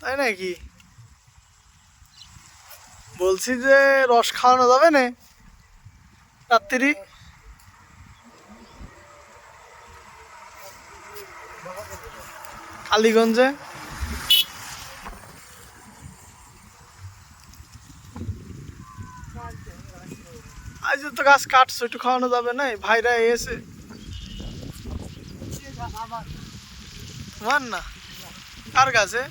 তাই নাকি? বলছি যে রস খাওয়ানো যাবে না রাত্রি? কালীগঞ্জে আজ তো গাছ কাটছো, একটু খাওয়ানো যাবে না? ভাইরা এসে তোমার না, কার গাছে?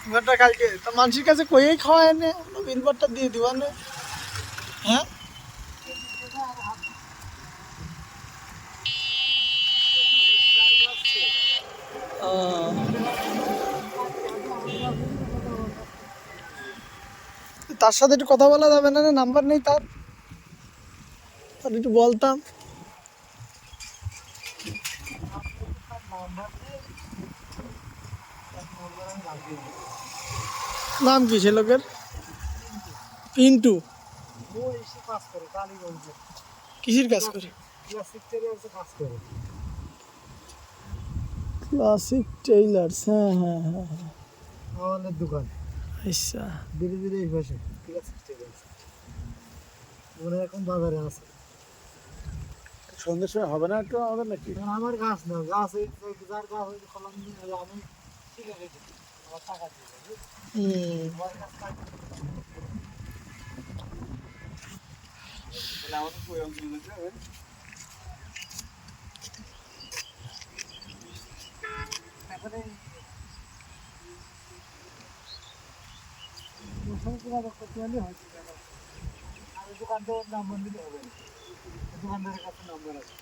ইনভার্টার কালকে তা মানুষের কাছে কইয়েই খাওয়ায় না, ইনভার্টার দিয়ে দিবা না? হ্যাঁ, তার সাথে একটু কথা বলা যাবে না? নাম্বার নেই তার, তার একটু বলতাম। নাম কি সে লোকের? পিন্টু। কিসের কাজ করে? ক্লাসিক টেইলার্স, হ্যাঁ হ্যাঁ হ্যাঁ হ্যাঁ, আমাদের দোকান। আচ্ছা, ধীরে ধীরে এই পাশে মনে হয় এখন বাজারে আছে। সন্ধ্যের সময় হবে না একটু আমাদের নাকি? আমার গাছ না, গাছ যার গাছ হয়েছে কলম দিয়ে আমি ঠিক আছে আমার টাকা দিয়ে দেবো। আমার গাছ কাটতে আমাদের ওই অঞ্চলে যাবেন। তারপরে যোগাযোগ করতে হলে হয়তো আর দোকানদারের নাম্বার দিলে হবে না, দোকানদারের কাছে নাম্বার আছে।